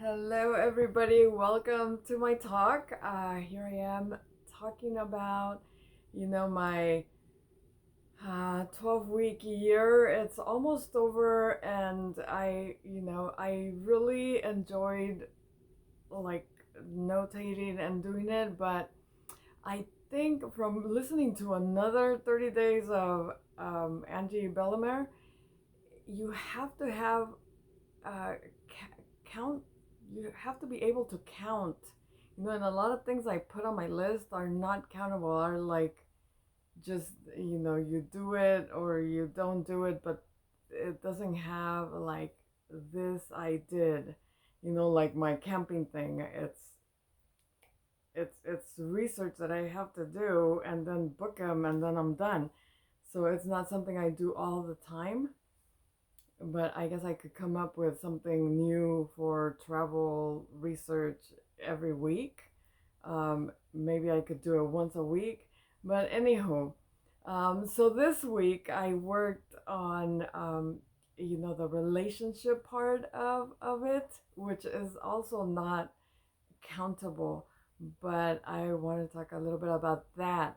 Hello, everybody. Welcome to my talk. Here I am talking about, my 12-week year. It's almost over, and I really enjoyed like notating and doing it, but I think from listening to another 30 days of Angie Bellemare, you have to have uh, count. You have to be able to count. And a lot of things I put on my list are not countable. Are like just you do it or you don't do it, but it doesn't have like this I did. Like my camping thing. It's research that I have to do and then book them and then I'm done. So it's not something I do all the time, but I guess I could come up with something new for travel research every week. Maybe I could do it once a week. But anywho, so this week I worked on, the relationship part of it, which is also not countable, but I want to talk a little bit about that.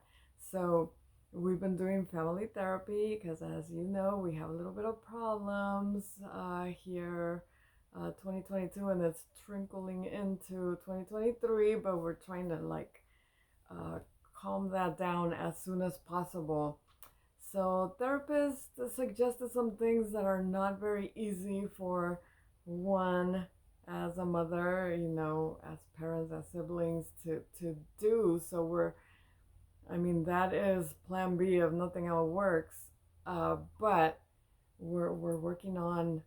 So, we've been doing family therapy because, as you know, we have a little bit of problems here, 2022, and it's trickling into 2023, but we're trying to uh, calm that down as soon as possible. So, therapists suggested some things that are not very easy for one as a mother, as parents, as siblings to do. So that is plan B if nothing else works. But we're working on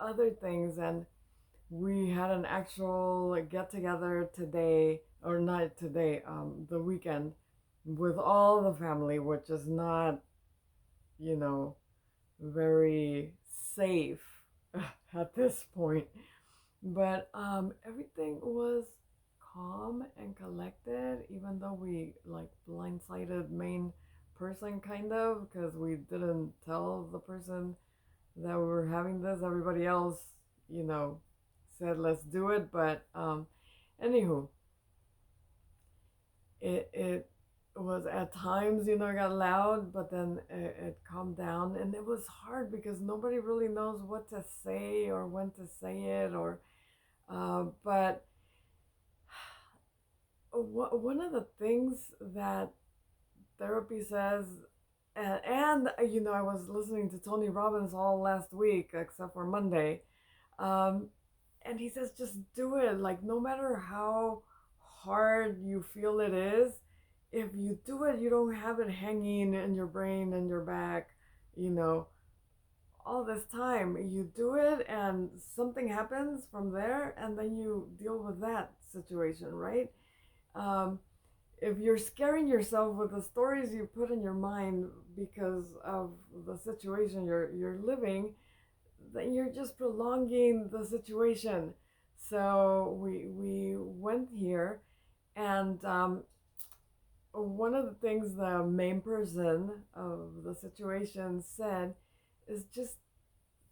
other things, and we had an actual get together today, or not today, the weekend, with all the family, which is not, you know, very safe at this point. But everything was calm and collected, even though we like blindsided main person kind of, because we didn't tell the person that we were having this. Everybody else, you know, said let's do it. But anywho, it was at times, it got loud, but then it calmed down, and it was hard because nobody really knows what to say or when to say it, or but one of the things that therapy says, and I was listening to Tony Robbins all last week except for Monday, um, and he says just do it, like no matter how hard you feel it is, if you do it, you don't have it hanging in your brain and your back, you know all this time. You do it and something happens from there, and then you deal with that situation, right? um, if you're scaring yourself with the stories you put in your mind because of the situation you're living, then you're just prolonging the situation. So we went here, and one of the things the main person of the situation said is just,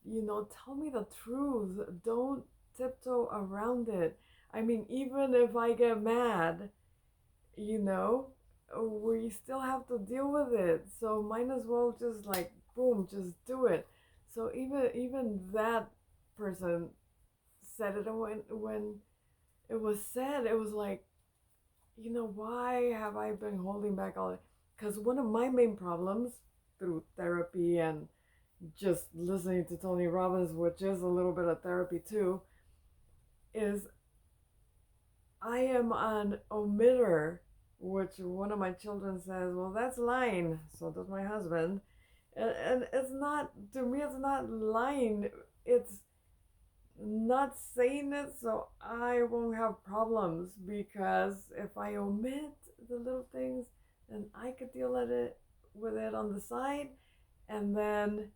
tell me the truth. Don't tiptoe around it. I mean, even if I get mad, you know, we still have to deal with it. So might as well just like boom, just do it. So even that person said it, and when it was said, it was like, why have I been holding back all? Because one of my main problems through therapy and just listening to Tony Robbins, which is a little bit of therapy too, is I am an omitter, which one of my children says, well, that's lying. So does my husband. And it's not, to me, it's not lying. It's not saying it so I won't have problems, because if I omit the little things, then I could deal with it on the side, and then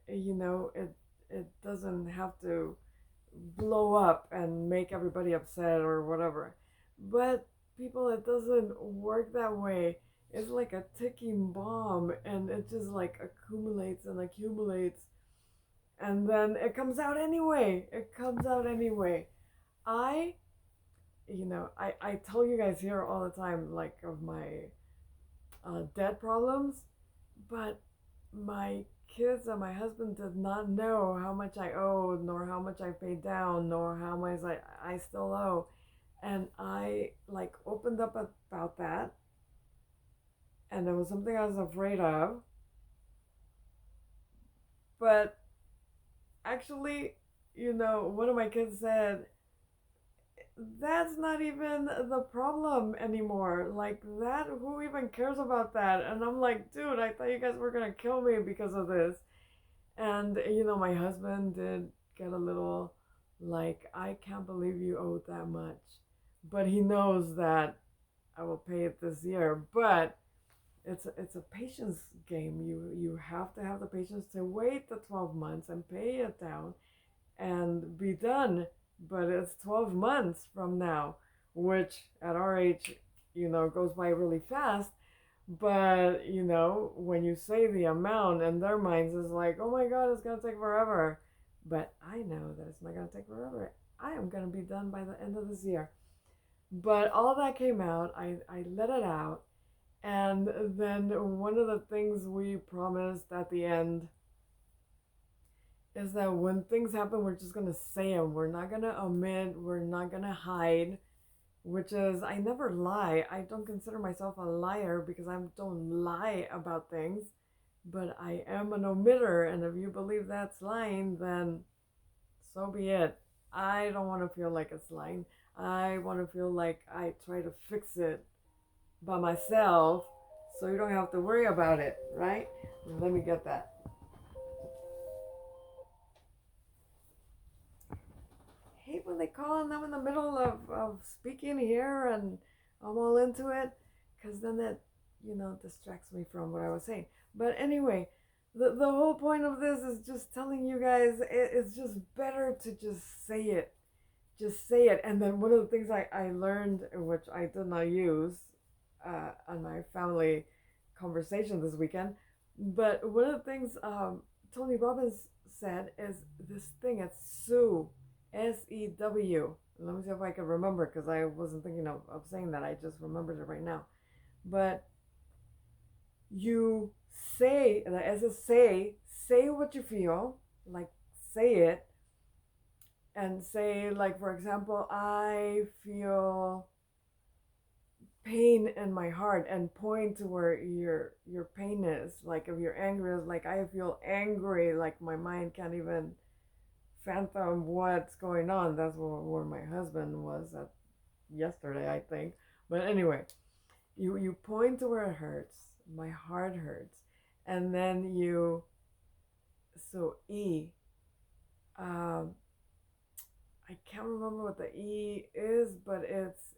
it doesn't have to blow up and make everybody upset or whatever. But people, it doesn't work that way. It's like a ticking bomb, and it just like accumulates and accumulates, and then it comes out anyway. It comes out anyway. I, I tell you guys here all the time, like, of my debt problems, but my kids and my husband did not know how much I owed, nor how much I paid down, nor how much I still owe. And I like opened up about that, and it was something I was afraid of. But actually, one of my kids said, that's not even the problem anymore. Like, that, who even cares about that? And I'm like, dude, I thought you guys were gonna kill me because of this. And, my husband did get a little like, I can't believe you owed that much. But he knows that I will pay it this year. But it's a patience game. You have to have the patience to wait the 12 months and pay it down and be done. But it's 12 months from now, which at our age, goes by really fast. But, when you say the amount in their minds is like, oh my God, it's going to take forever. But I know that it's not going to take forever. I am going to be done by the end of this year. But all that came out. I let it out. And then one of the things we promised at the end is that when things happen, we're just going to say them. We're not going to omit. We're not going to hide, which is, I never lie. I don't consider myself a liar because I don't lie about things, but I am an omitter. And if you believe that's lying, then so be it. I don't want to feel like it's lying. I want to feel like I try to fix it by myself so you don't have to worry about it, right? Let me get that. I hate when they call and I'm in the middle of speaking here and I'm all into it because then that, distracts me from what I was saying. But anyway, the whole point of this is just telling you guys it's just better to just say it. Just say it. And then one of the things I learned, which I did not use on my family conversation this weekend, but one of the things Tony Robbins said is this thing, it's Sue, SEW. Let me see if I can remember because I wasn't thinking of saying that. I just remembered it right now. But you say, as a say what you feel, like say it, and say, like, for example, I feel pain in my heart, and point to where your pain is. Like, if you're angry, it's like, I feel angry, like my mind can't even fathom what's going on. That's where my husband was at yesterday, I think. But anyway, you point to where it hurts. My heart hurts. And then so E, um, I can't remember what the E is, but it's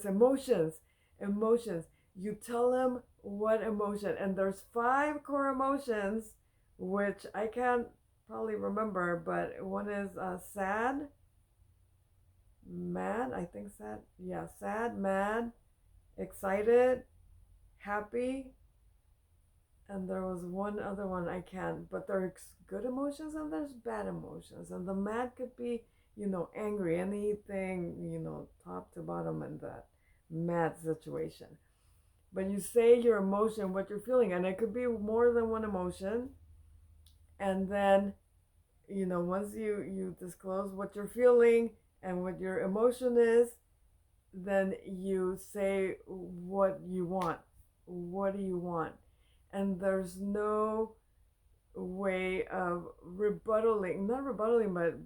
emotions. Emotions. You tell them what emotion, and there's 5 core emotions, which I can't probably remember, but one is sad, mad. I think sad. Yeah, sad, mad, excited, happy, and there was one other one I can't. But there's good emotions and there's bad emotions, and the mad could be angry, anything, top to bottom in that mad situation. But you say your emotion, what you're feeling, and it could be more than one emotion. And then, once you disclose what you're feeling and what your emotion is, then you say what you want. What do you want? And there's no way of rebuttaling, not rebuttaling, but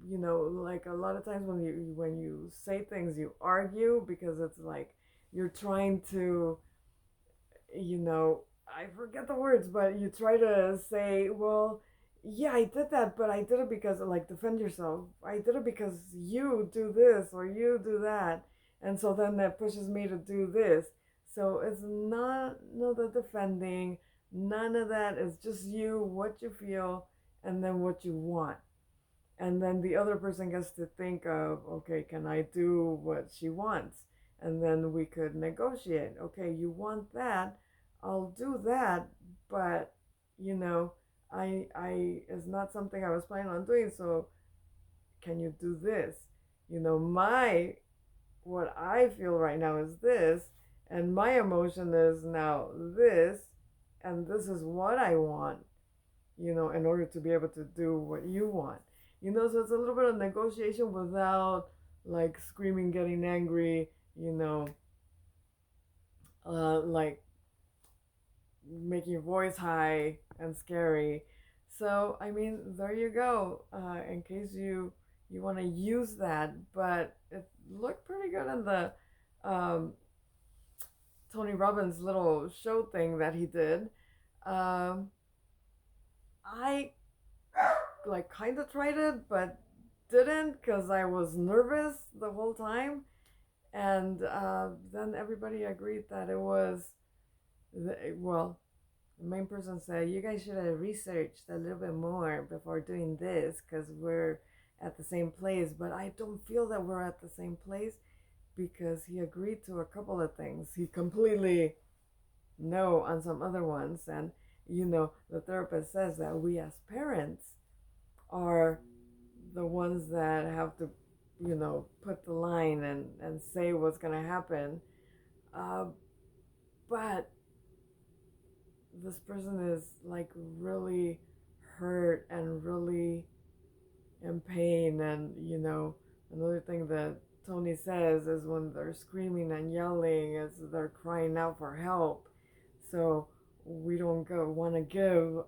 like a lot of times when you say things, you argue because it's like you're trying to, I forget the words, but you try to say, well, yeah, I did that, but I did it because, like, defend yourself. I did it because you do this or you do that, and so then that pushes me to do this. So it's not no the defending, none of that. It's just you, what you feel, and then what you want. And then the other person gets to think of, okay, can I do what she wants? And then we could negotiate. Okay, you want that, I'll do that, but I is not something I was planning on doing, so can you do this? what I feel right now is this, and my emotion is now this, and this is what I want, in order to be able to do what you want. So it's a little bit of negotiation without like screaming, getting angry, like making your voice high and scary. So I mean, there you go. In case you want to use that, but it looked pretty good in the um, Tony Robbins little show thing that he did. Um, I like kind of tried it, but didn't because I was nervous the whole time. And then everybody agreed that it was, well, the main person said, you guys should have researched a little bit more before doing this because we're at the same place. But I don't feel that we're at the same place because he agreed to a couple of things. He completely no on some other ones. And, the therapist says that we as parents are the ones that have to, put the line and say what's going to happen. Uh, but this person is like really hurt and really in pain. And, another thing that Tony says is when they're screaming and yelling, is they're crying out for help. So we don't want to give,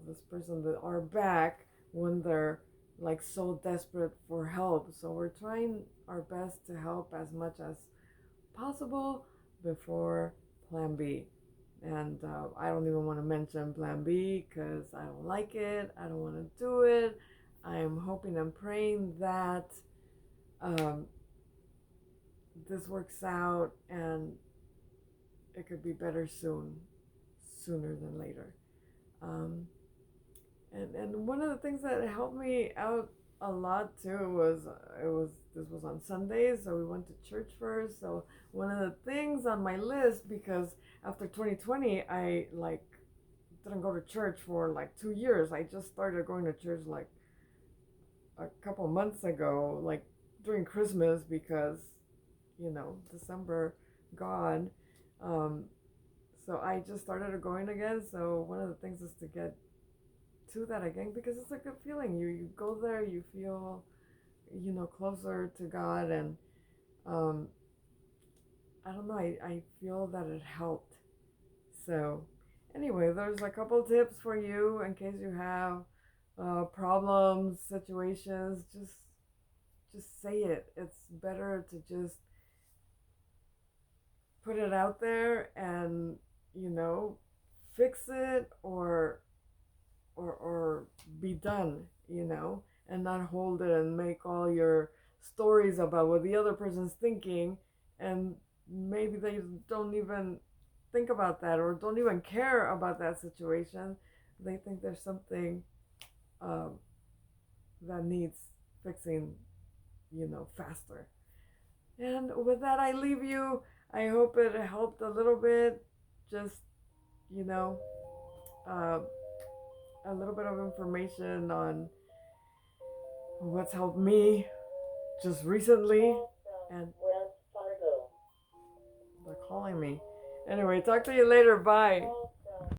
this person our back when they're like so desperate for help. So we're trying our best to help as much as possible before plan B. And I don't even want to mention plan B because I don't like it. I don't want to do it. I am hoping and praying that um, this works out and it could be better sooner than later. Um, and one of the things that helped me out a lot too was this was on Sundays, so we went to church first. So one of the things on my list, because after 2020 I like didn't go to church for like 2 years. I just started going to church like a couple months ago, like during Christmas, because December gone. Um, so I just started going again. So one of the things is to get to that again because it's a good feeling. You go there, you feel closer to God. And um, I don't know, I feel that it helped. So anyway, there's a couple tips for you in case you have problems, situations. Just say it. It's better to just put it out there and fix it or be done, and not hold it and make all your stories about what the other person's thinking. And maybe they don't even think about that or don't even care about that situation. They think there's something um, that needs fixing, faster. And with that, I leave you. I hope it helped a little bit. Just, you know, uh, a little bit of information on what's helped me just recently. And they're calling me. Anyway, talk to you later. Bye.